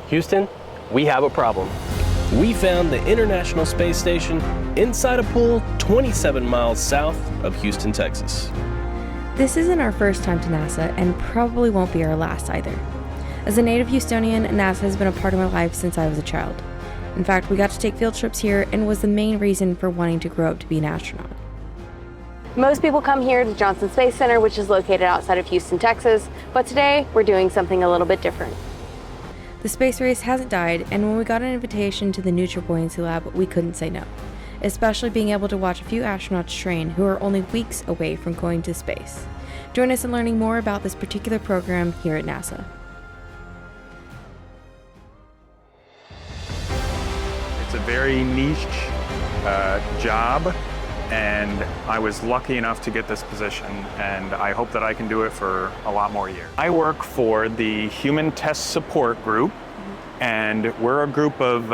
Houston, we have a problem. We found the International Space Station inside a pool 27 miles south of Houston, Texas. This isn't our first time to NASA and probably won't be our last either. As a native Houstonian, NASA has been a part of my life since I was a child. In fact, we got to take field trips here and was the main reason for wanting to grow up to be an astronaut. Most people come here to Johnson Space Center, which is located outside of Houston, Texas, but today we're doing something a little bit different. The space race hasn't died, and when we got an invitation to the Neutral Buoyancy Lab, we couldn't say no, especially being able to watch a few astronauts train who are only weeks away from going to space. Join us in learning more about this particular program here at NASA. It's a very niche job, and I was lucky enough to get this position, and I hope that I can do it for a lot more years. I work for the Human Test Support Group, and we're a group of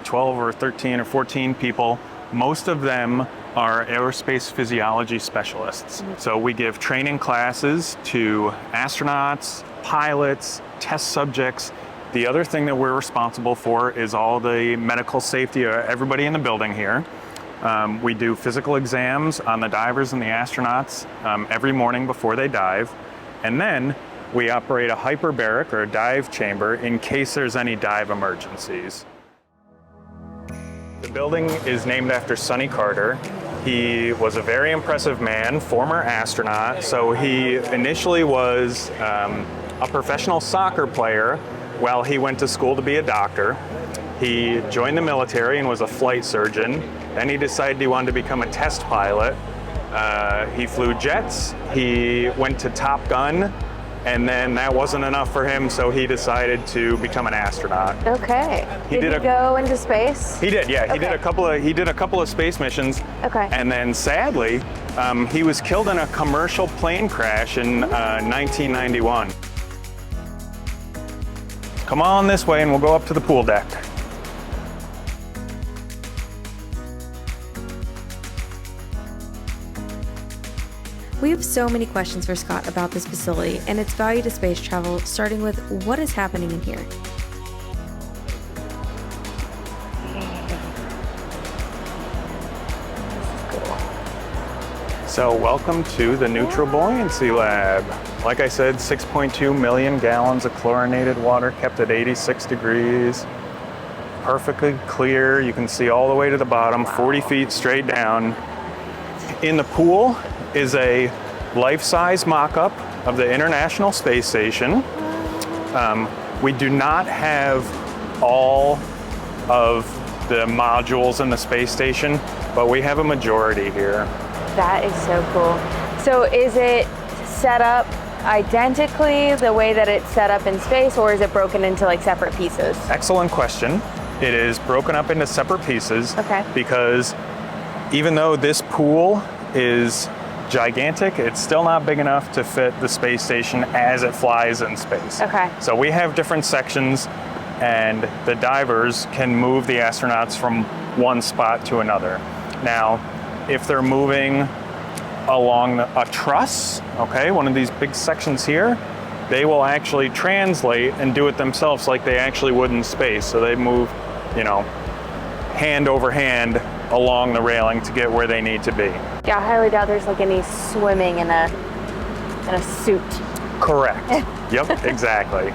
12 or 13 or 14 people. Most of them are aerospace physiology specialists. So we give training classes to astronauts, pilots, test subjects. The other thing that we're responsible for is all the medical safety of everybody in the building here. We do physical exams on the divers and the astronauts every morning before they dive. And then we operate a hyperbaric or a dive chamber in case there's any dive emergencies. The building is named after Sonny Carter. He was a very impressive man, former astronaut. So he initially was a professional soccer player while he went to school to be a doctor. He joined the military and was a flight surgeon. Then he decided he wanted to become a test pilot. He flew jets, he went to Top Gun, and then that wasn't enough for him, so he decided to become an astronaut. Okay. Did he go into space? He did, yeah. Okay. He did a couple of space missions. Okay. And then sadly, he was killed in a commercial plane crash in 1991. Come on this way and we'll go up to the pool deck. We have so many questions for Scott about this facility and its value to space travel, starting with what is happening in here. So welcome to the Neutral Buoyancy Lab. Like I said, 6.2 million gallons of chlorinated water kept at 86 degrees. Perfectly clear. You can see all the way to the bottom, 40 feet straight down. In the pool is a life-size mock-up of the International Space Station. We do not have all of the modules in the space station, but we have a majority here. That is so cool. So is it set up identically the way that it's set up in space, or is it broken into like separate pieces? Excellent question. It is broken up into separate pieces. Okay. Because even though this pool is gigantic, it's still not big enough to fit the space station as it flies in space. Okay. So we have different sections, and the divers can move the astronauts from one spot to another. Now, if they're moving along a truss, okay, one of these big sections here, they will actually translate and do it themselves like they actually would in space. So they move, you know, hand over hand along the railing to get where they need to be. Yeah, I highly doubt there's like any swimming in a suit. Correct. Yep, exactly.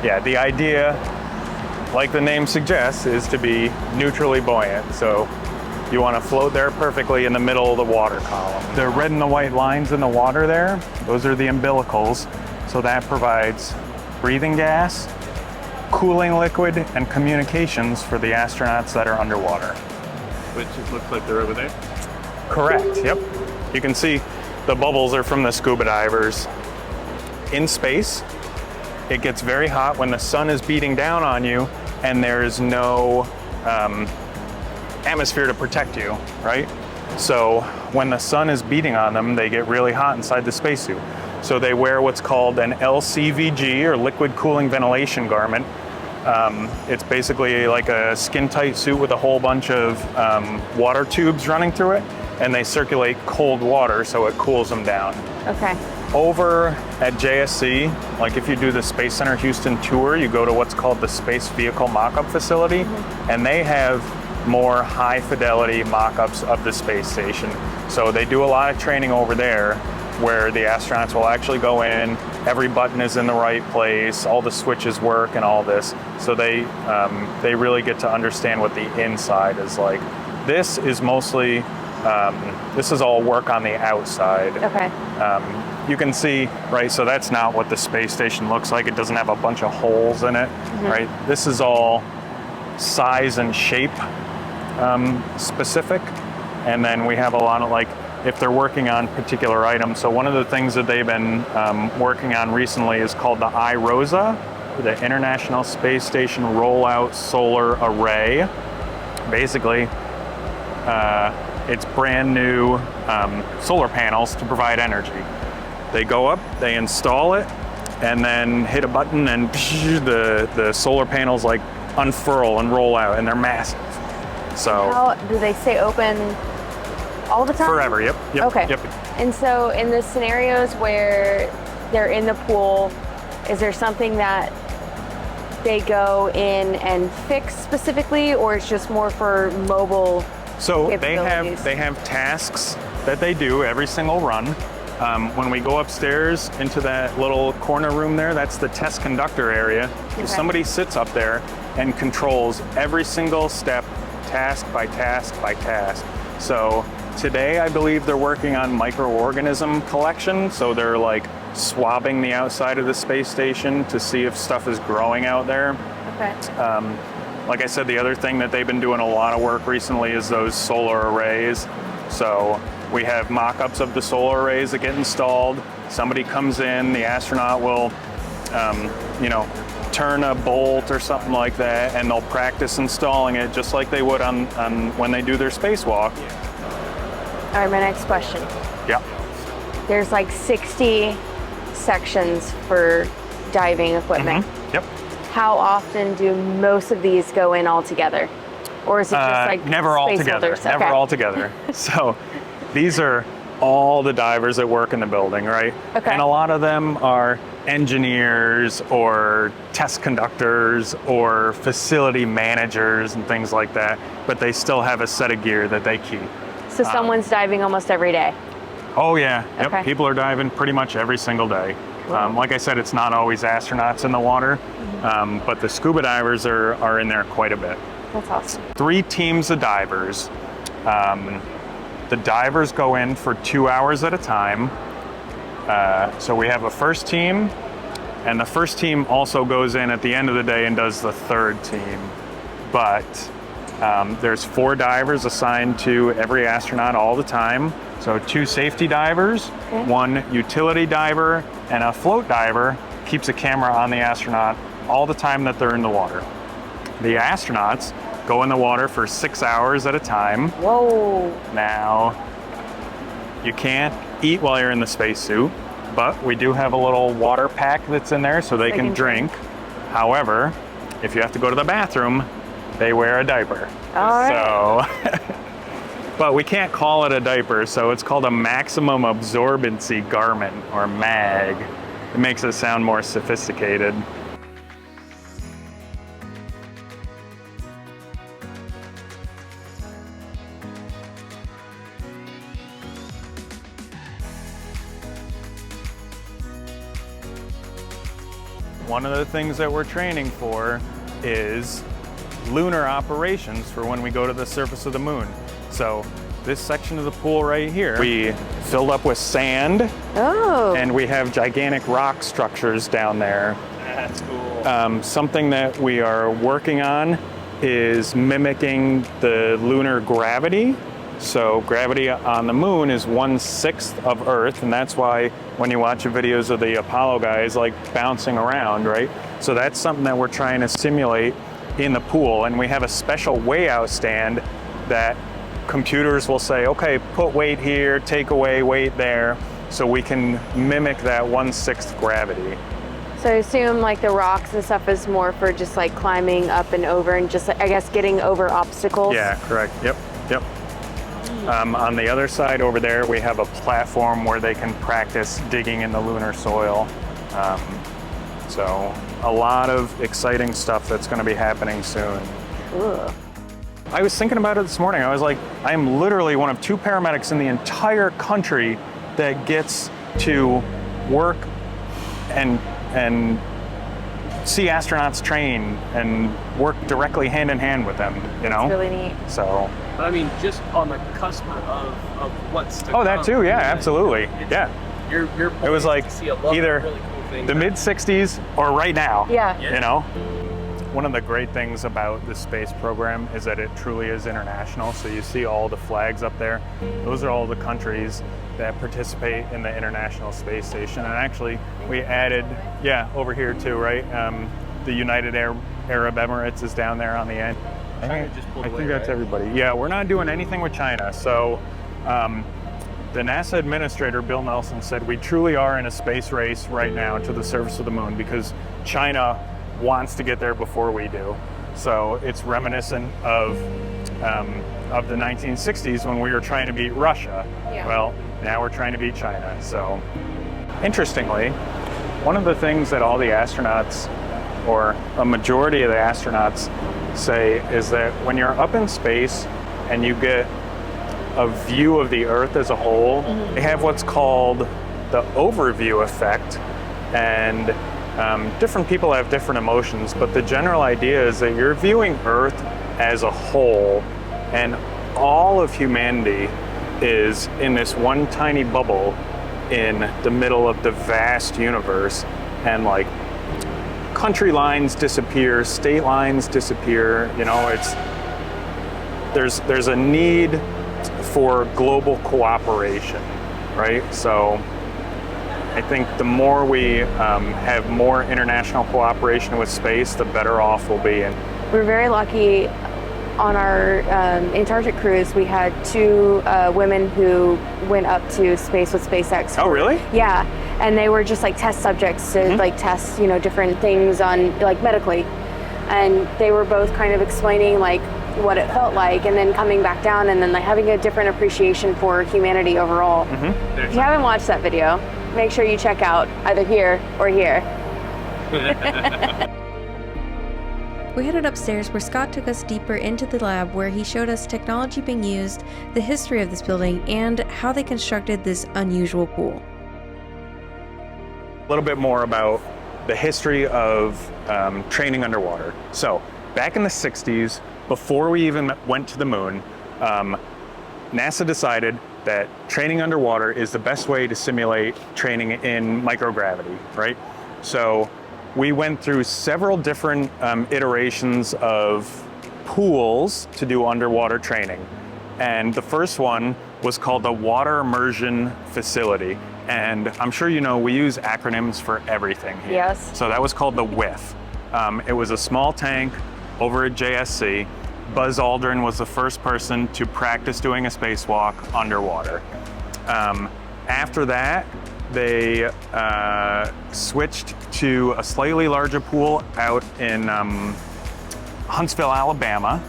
Yeah, the idea, like the name suggests, is to be neutrally buoyant. So you want to float there perfectly in the middle of the water column. The red and the white lines in the water there, those are the umbilicals. So that provides breathing gas, cooling liquid, and communications for the astronauts that are underwater. Which it looks like they're over there? Correct, yep. You can see the bubbles are from the scuba divers. In space, it gets very hot when the sun is beating down on you and there's no atmosphere to protect you, right? So when the sun is beating on them, they get really hot inside the spacesuit. So they wear what's called an LCVG, or liquid cooling ventilation garment. It's basically like a skin-tight suit with a whole bunch of water tubes running through it, and they circulate cold water so it cools them down. Okay. over at JSC, like if you do the Space Center Houston tour, you go to what's called the Space Vehicle Mock-up Facility, and they have more high fidelity mock-ups of the space station. So they do a lot of training over there where the astronauts will actually go in, every button is in the right place, all the switches work and all this. So they really get to understand what the inside is like. This is mostly, this is all work on the outside. Okay. You can see, right, so that's not what the space station looks like. It doesn't have a bunch of holes in it, right? This is all size and shape specific. And then we have a lot of, like, if they're working on particular items. So one of the things that they've been working on recently is called the IROSA, the International Space Station Rollout Solar Array. Basically, it's brand new solar panels to provide energy. They go up, they install it, and then hit a button and the solar panels like unfurl and roll out, and they're massive. So How do they stay open all the time? forever, yep. Okay. Yep. And so in the scenarios where they're in the pool, is there something that they go in and fix specifically, or it's just more for mobile So capabilities? they have tasks that they do every single run. When we go upstairs into that little corner room there, that's the test conductor area. Okay. Somebody sits up there and controls every single step, task by task by task. So today, I believe they're working on microorganism collection. So they're like swabbing the outside of the space station to see if stuff is growing out there. Okay. Like I said, the other thing that they've been doing a lot of work recently is those solar arrays. So we have mock-ups of the solar arrays that get installed. Somebody comes in, the astronaut will, turn a bolt or something like that, and they'll practice installing it just like they would on when they do their spacewalk. All right, my next question. Yeah. There's like 60 sections for diving equipment. Yep. How often do most of these go in all together? Or is it just like never all space together. holders? Never Okay. all together. So these are all the divers that work in the building, right? Okay. And a lot of them are engineers or test conductors or facility managers and things like that, but they still have a set of gear that they keep. So someone's diving almost every day. Oh yeah, yep. Okay. People are diving pretty much every single day. Like I said, it's not always astronauts in the water, but the scuba divers are in there quite a bit. That's awesome. 3 teams of divers. The divers go in for 2 hours at a time. So we have a first team, and the first team also goes in at the end of the day and does the third team. But there's 4 divers assigned to every astronaut all the time. So 2 safety divers, 1 utility diver, and a float diver keeps a camera on the astronaut all the time that they're in the water. The astronauts go in the water for 6 hours at a time. Whoa. Now, you can't eat while you're in the spacesuit, but we do have a little water pack that's in there so they can drink. However, if you have to go to the bathroom, they wear a diaper. All right. So, but we can't call it a diaper, so it's called a maximum absorbency garment, or MAG. It makes it sound more sophisticated. One of the things that we're training for is lunar operations for when we go to the surface of the moon. So this section of the pool right here, we filled up with sand, and we have gigantic rock structures down there. That's cool. Something that we are working on is mimicking the lunar gravity. So gravity on the moon is 1/6 of Earth, and that's why when you watch the videos of the Apollo guys like bouncing around, right? So that's something that we're trying to simulate in the pool, and we have a special weigh out stand that computers will say, okay, put weight here, take away weight there, so we can mimic that 1/6 gravity. So I assume like the rocks and stuff is more for just like climbing up and over and just, I guess, getting over obstacles. Yeah, correct. Yep. On the other side over there, we have a platform where they can practice digging in the lunar soil. So a lot of exciting stuff that's going to be happening soon. Ugh. I was thinking about it this morning. I was like, I am literally one of 2 paramedics in the entire country that gets to work and see astronauts train and work directly hand in hand with them, you know? It's really neat. So. But I mean, just on the cusp of what's to Oh, that come. too, yeah, absolutely. Yeah. You're It was like to see a lot either of really cool things. the mid-60s or right now. Yeah. You know? One of the great things about the space program is that it truly is international. So you see all the flags up there. Those are all the countries that participate in the International Space Station. And actually, we added, yeah, over here too, right? The United Arab Emirates is down there on the end. China just pulled I away, think that's right? everybody. Yeah, we're not doing anything with China. So the NASA administrator, Bill Nelson, said we truly are in a space race right now to the surface of the moon because China wants to get there before we do. So it's reminiscent of the 1960s when we were trying to beat Russia. Yeah. Well, now we're trying to beat China. So interestingly, one of the things that all the astronauts, or a majority of the astronauts, say is that when you're up in space and you get a view of the Earth as a whole, they have what's called the overview effect. And different people have different emotions, but the general idea is that you're viewing Earth as a whole, and all of humanity is in this one tiny bubble in the middle of the vast universe, and like country lines disappear, state lines disappear, you know, there's a need for global cooperation, right? So I think the more we have more international cooperation with space, the better off we'll be. And We're very lucky on our Antarctic cruise. We had 2 women who went up to space with SpaceX. oh, really? Yeah, and they were just like test subjects to like test, you know, different things on like medically. And they were both kind of explaining like what it felt like and then coming back down and then like having a different appreciation for humanity overall. If you haven't watched that video, make sure you check out either here or here. We headed upstairs where Scott took us deeper into the lab where he showed us technology being used, the history of this building, and how they constructed this unusual pool. A little bit more about the history of training underwater. So back in the 60s, before we even went to the moon, NASA decided that training underwater is the best way to simulate training in microgravity, right? So we went through several different iterations of pools to do underwater training. And the first one was called the Water Immersion Facility. And I'm sure you know, we use acronyms for everything here. Yes. So that was called the WIF. It was a small tank over at JSC. Buzz Aldrin was the first person to practice doing a spacewalk underwater. After that, they switched to a slightly larger pool out in Huntsville, Alabama.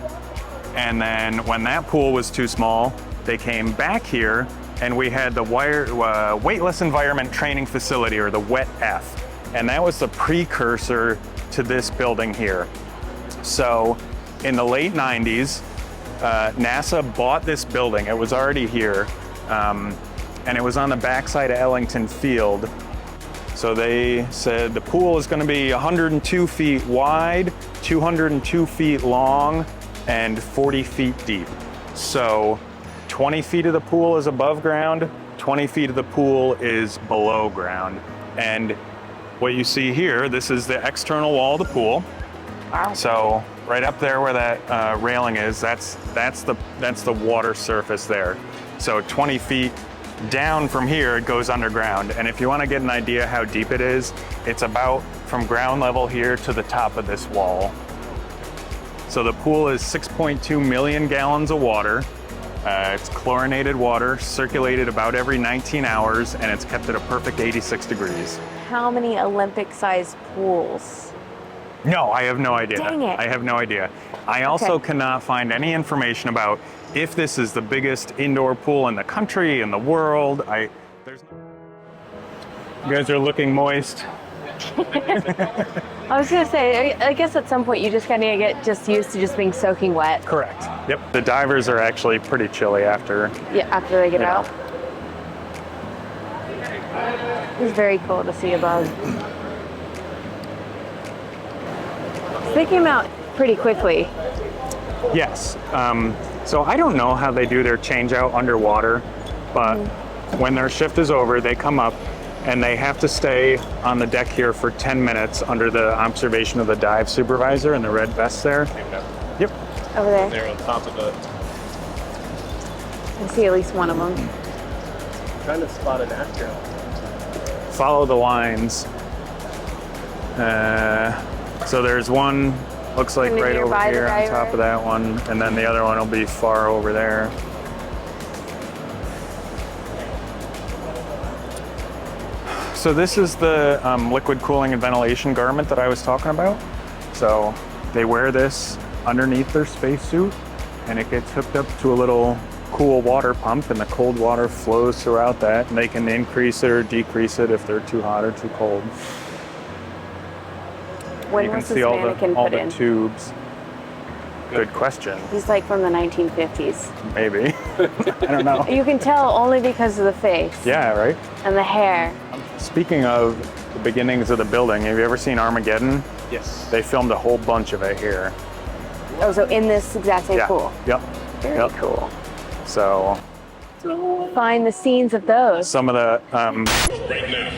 And then when that pool was too small, they came back here and we had the Weightless Environment Training Facility, or the WET-F. And that was the precursor to this building here. So in the late 90s, NASA bought this building. It was already here, and it was on the backside of Ellington Field. So they said the pool is going to be 102 feet wide, 202 feet long, and 40 feet deep. So 20 feet of the pool is above ground, 20 feet of the pool is below ground. And what you see here, this is the external wall of the pool. Wow. So right up there where that railing is, that's the water surface there. So 20 feet down from here, it goes underground. And if you want to get an idea how deep it is, it's about from ground level here to the top of this wall. So the pool is 6.2 million gallons of water. It's chlorinated water, circulated about every 19 hours, and it's kept at a perfect 86 degrees. How many Olympic-sized pools No, I have no idea. Dang it. I have no idea. I also cannot find any information about if this is the biggest indoor pool in the country, in the world. You guys are looking moist. I was gonna say, I guess at some point you just kind of get just used to just being soaking wet. Correct. Yep. The divers are actually pretty chilly after. Yeah, after they get You know. out. It's very cool to see above. So they came out pretty quickly. Yes. So I don't know how they do their change out underwater, but when their shift is over, they come up and they have to stay on the deck here for 10 minutes under the observation of the dive supervisor in the red vest there. Yep. Over there. They're on top of it. I see at least one of them. Trying to spot an astronaut. Follow the lines. So there's one, looks like Kinda right over nearby the here on top diver. of that one, and then the other one will be far over there. So this is the liquid cooling and ventilation garment that I was talking about. So they wear this underneath their spacesuit, and it gets hooked up to a little cool water pump, and the cold water flows throughout that, and they can increase it or decrease it if they're too hot or too cold. When You can was this see all mannequin the put in? tubes. Good question. He's like from the 1950s. Maybe. I don't know. You can tell only because of the face Yeah, right? and the hair. Speaking of the beginnings of the building, have you ever seen Armageddon? Yes. They filmed a whole bunch of it here. Oh, so in this exact same Yeah. pool. Yep. Very Yep. cool. So Find the scenes of those. some of the Right now.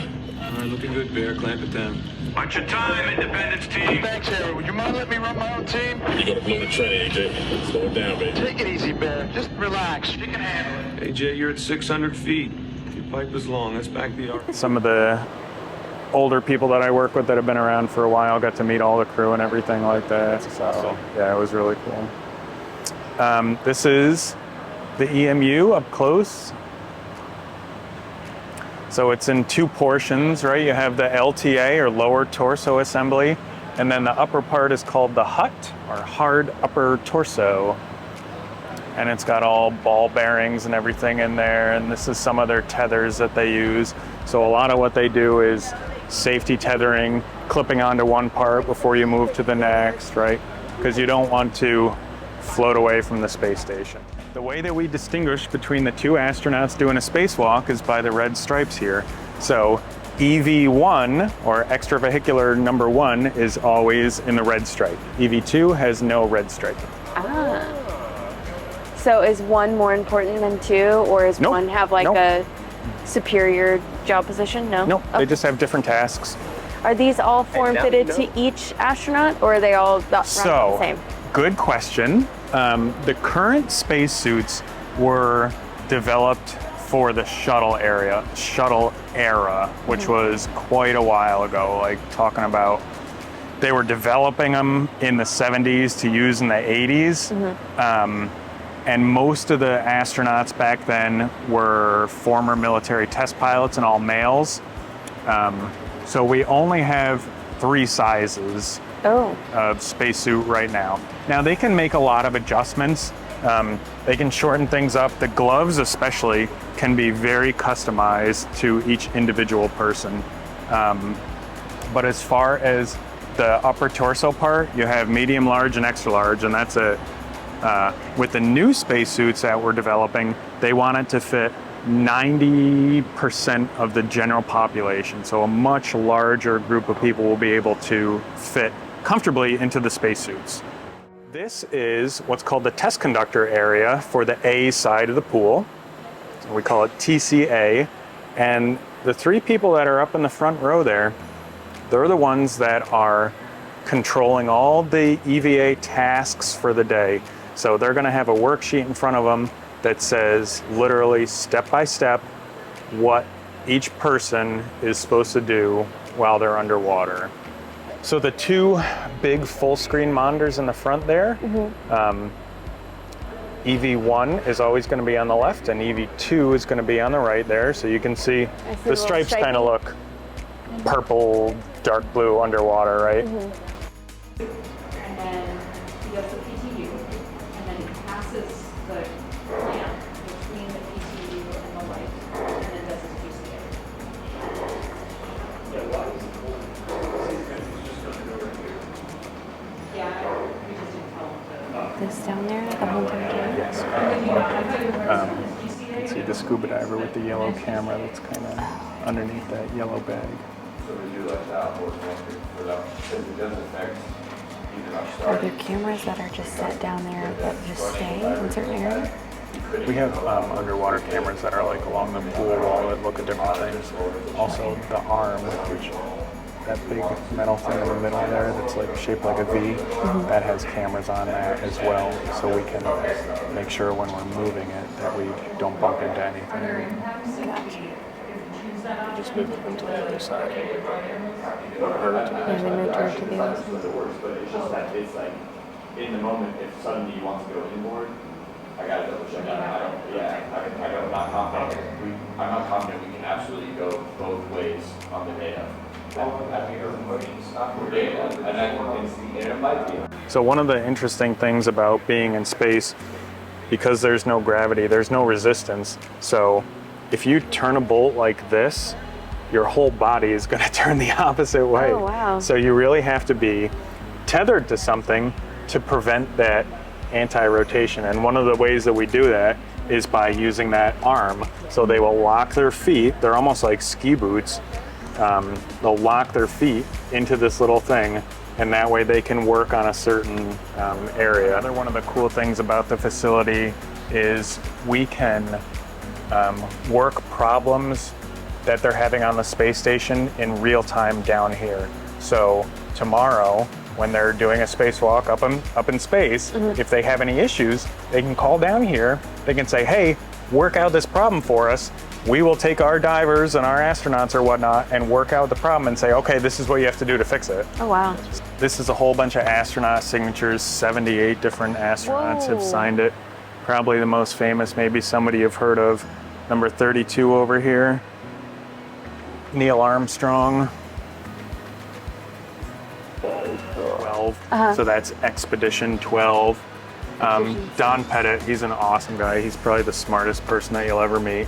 All right, looking good, Bear. Clamp it down. Watch your time, Independence team. Thanks, Harry. Would you mind letting me run my own team? You're gonna blow the train, AJ. Slow it down, baby. Take it easy, Bear. Just relax. You can handle it. AJ, you're at 600 feet. Your pipe is long. Let's back the arc. some of the older people that I work with that have been around for a while, got to meet all the crew and everything like that. So yeah, it was really cool. This is the EMU up close. So it's in two portions, right? You have the LTA, or lower torso assembly, and then the upper part is called the HUT, or hard upper torso. And it's got all ball bearings and everything in there, and this is some of their tethers that they use. So a lot of what they do is safety tethering, clipping onto one part before you move to the next, right? Because you don't want to float away from the space station. The way that we distinguish between the two astronauts doing a spacewalk is by the red stripes here. So EV1, or extravehicular number 1, is always in the red stripe. EV2 has no red stripe. Ah. So is one more important than two, or is Nope. one have like Nope. a superior job position? No? Nope, Okay. they just have different tasks. Are these all form fitted to each astronaut, or are they all the So, same? good question. The current spacesuits were developed for the shuttle era, which was quite a while ago. Like talking about, they were developing them in the 70s to use in the 80s. And most of the astronauts back then were former military test pilots and all males. So we only have 3 sizes of spacesuit right now. Now they can make a lot of adjustments. They can shorten things up. The gloves especially can be very customized to each individual person. But as far as the upper torso part, you have medium, large, and extra large, and that's it. With the new spacesuits that we're developing, they want it to fit 90% of the general population. So a much larger group of people will be able to fit comfortably into the spacesuits. This is what's called the test conductor area for the A side of the pool. So we call it TCA. And the 3 people that are up in the front row there, they're the ones that are controlling all the EVA tasks for the day. So they're going to have a worksheet in front of them that says literally step by step what each person is supposed to do while they're underwater. So the 2 big full screen monitors in the front there, EV1 is always going to be on the left and EV2 is going to be on the right there. So you can see the little stripes striping. kind of look purple, dark blue underwater, right? does the PTU, and then he passes the clamp between the PTU and the light, and then does his PCA. Yeah, we just didn't tell him to. This down there the whole time too? See the scuba diver with the yellow camera that's kind of underneath that yellow bag. Are there cameras that are just set down there that just stay in certain areas? We have underwater cameras that are like along the pool wall that look at different things. Also the arm, which that big metal thing in the middle there that's like shaped like a V, that has cameras on that as well, so we can make sure when we're moving it that we don't bump into anything. Just move it into the other side. Yeah, they moved her to the other side. It's just that it's like, in the moment, if suddenly you want to go inboard, I gotta double check that. I'm not confident we can absolutely go both ways on the data. So one of the interesting things about being in space, because there's no gravity, there's no resistance, so if you turn a bolt like this, your whole body is going to turn the opposite way. Oh, wow. So you really have to be tethered to something to prevent that anti-rotation. And one of the ways that we do that is by using that arm. So they will lock their feet, they're almost like ski boots. They'll lock their feet into this little thing, and that way they can work on a certain area. Another one of the cool things about the facility is we can work problems that they're having on the space station in real time down here. So tomorrow, when they're doing a spacewalk up in space, if they have any issues, they can call down here. They can say, hey, work out this problem for us. We will take our divers and our astronauts or whatnot and work out the problem and say, okay, this is what you have to do to fix it. Oh, wow. This is a whole bunch of astronaut signatures. 78 different astronauts have signed it. Probably the most famous, maybe somebody you've heard of, number 32 over here, Neil Armstrong. 12, so that's Expedition 12. Don Pettit, he's an awesome guy. He's probably the smartest person that you'll ever meet.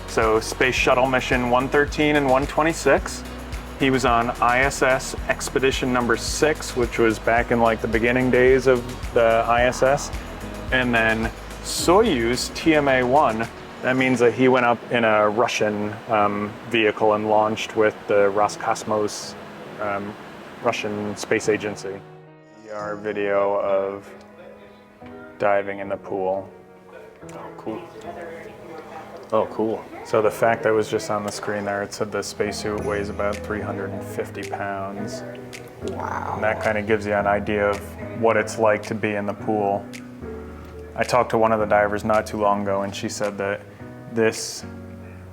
So Space Shuttle Mission 113 and 126. He was on ISS Expedition number 6, which was back in like the beginning days of the ISS. And then Soyuz TMA-1, that means that he went up in a Russian vehicle and launched with the Roscosmos Russian space agency. Our video of diving in the pool. Oh, cool. Oh, cool. So the fact that was just on the screen there, it said the spacesuit weighs about 350 pounds. Wow. And that kind of gives you an idea of what it's like to be in the pool. I talked to one of the divers not too long ago, and she said that this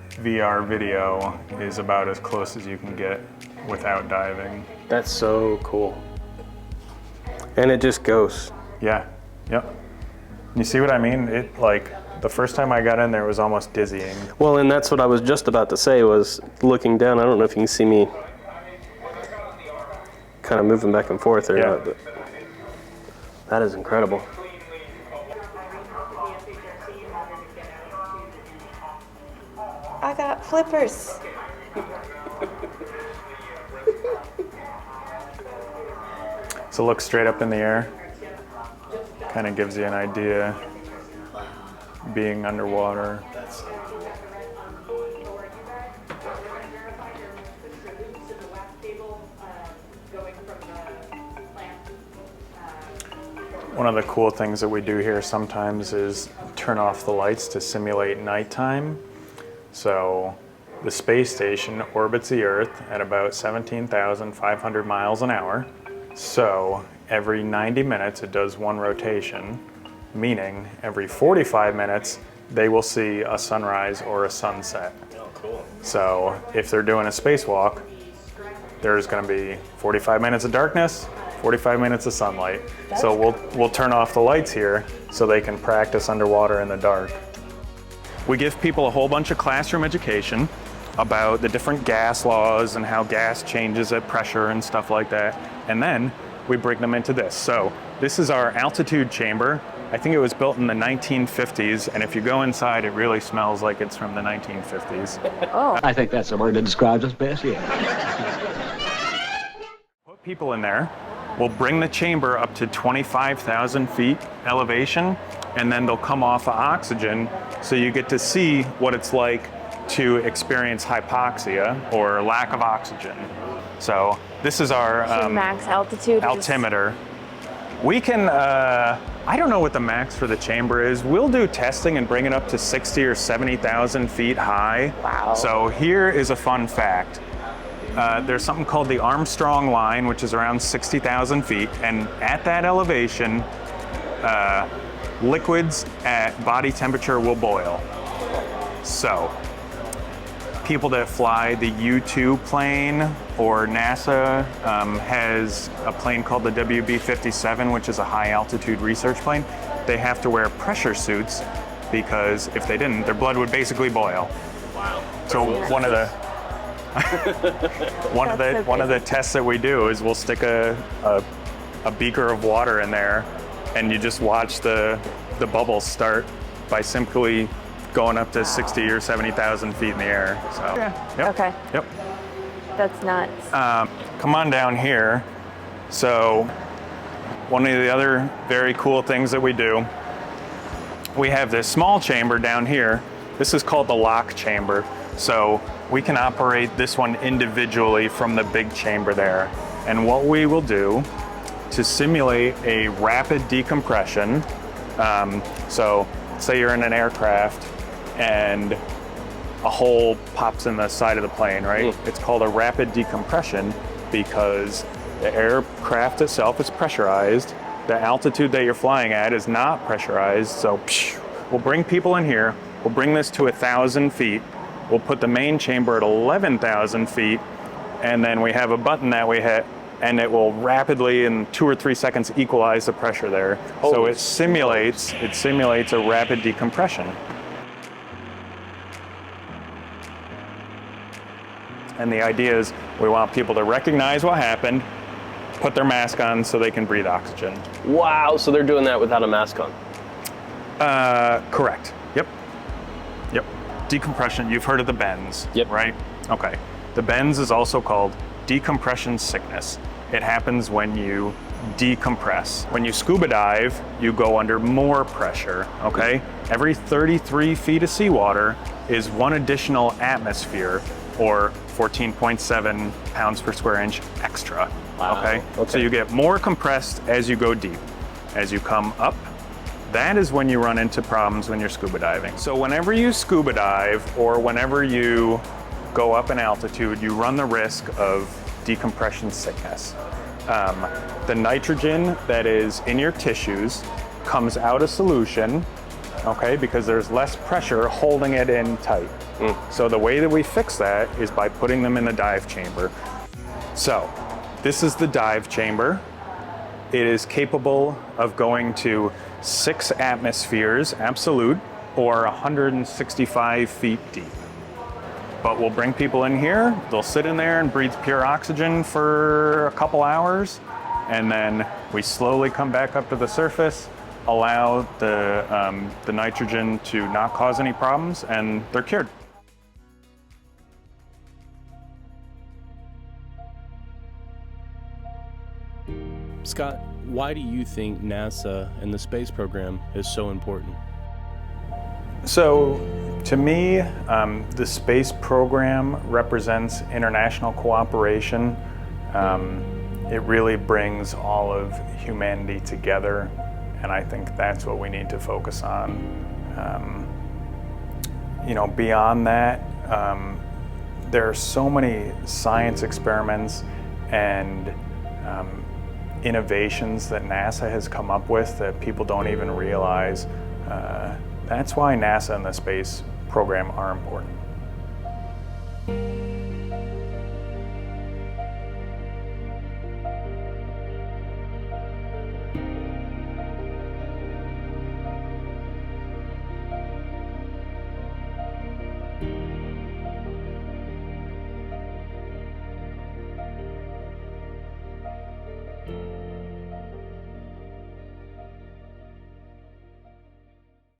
VR video is about as close as you can get without diving. That's so cool. And it just goes. Yeah, yep. You see what I mean? It like, the first time I got in there, it was almost dizzying. Well, and that's what I was just about to say, was looking down. I don't know if you can see me kind of moving back and forth or not, but that is incredible. I got flippers. So look straight up in the air. Kind of gives you an idea being underwater. One of the cool things that we do here sometimes is turn off the lights to simulate nighttime. So the space station orbits the Earth at about 17,500 miles an hour. So every 90 minutes it does one rotation, meaning every 45 minutes they will see a sunrise or a sunset. Oh, cool. So if they're doing a spacewalk, there's going to be 45 minutes of darkness, 45 minutes of sunlight. So we'll turn off the lights here so they can practice underwater in the dark. We give people a whole bunch of classroom education about the different gas laws and how gas changes at pressure and stuff like that. And then we bring them into this. So this is our altitude chamber. I think it was built in the 1950s, and if you go inside, it really smells like it's from the 1950s. Oh. I think that's the word that describes us best, yeah. Put people in there. We'll bring the chamber up to 25,000 feet elevation, and then they'll come off of oxygen, so you get to see what it's like to experience hypoxia or lack of oxygen. So this is our max altitude altimeter. We can, I don't know what the max for the chamber is. We'll do testing and bring it up to 60 or 70,000 feet high. Wow. So here is a fun fact. There's something called the Armstrong line, which is around 60,000 feet. And at that elevation, liquids at body temperature will boil. So people that fly the U-2 plane, or NASA has a plane called the WB-57, which is a high altitude research plane. They have to wear pressure suits because if they didn't, their blood would basically boil. Wow. So one of the one of the tests that we do is we'll stick a beaker of water in there, and you just watch the bubbles start by simply going up to 60 or 70,000 feet in the air. So yeah. Yep. Okay. Yep. That's nuts. Come on down here. So one of the other very cool things that we do, we have this small chamber down here. This is called the lock chamber. So we can operate this one individually from the big chamber there. And what we will do to simulate a rapid decompression, so say you're in an aircraft and a hole pops in the side of the plane, right? It's called a rapid decompression because the aircraft itself is pressurized. The altitude that you're flying at is not pressurized. So we'll bring people in here. We'll bring this to 1,000 feet. We'll put the main chamber at 11,000 feet. And then we have a button that we hit, and it will rapidly, in 2 or 3 seconds, equalize the pressure there. So it simulates a rapid decompression. And the idea is we want people to recognize what happened, put their mask on so they can breathe oxygen. Wow, so they're doing that without a mask on? Correct. Yep. Decompression, you've heard of the bends, right? Okay. The bends is also called decompression sickness. It happens when you decompress. When you scuba dive, you go under more pressure, okay? Every 33 feet of seawater is one additional atmosphere, or 14.7 pounds per square inch extra, okay? So you get more compressed as you go deep. As you come up, that is when you run into problems when you're scuba diving. So whenever you scuba dive, or whenever you go up in altitude, you run the risk of decompression sickness. The nitrogen that is in your tissues comes out of solution, okay, because there's less pressure holding it in tight. So the way that we fix that is by putting them in the dive chamber. So this is the dive chamber. It is capable of going to 6 atmospheres, absolute, or 165 feet deep. But we'll bring people in here, they'll sit in there and breathe pure oxygen for a couple hours, and then we slowly come back up to the surface, allow the nitrogen to not cause any problems, and they're cured. Scott, why do you think NASA and the space program is so important? So, to me, the space program represents international cooperation. It really brings all of humanity together, and I think that's what we need to focus on. Beyond that, there are so many science experiments and innovations that NASA has come up with that people don't even realize. That's why NASA and the space program are important.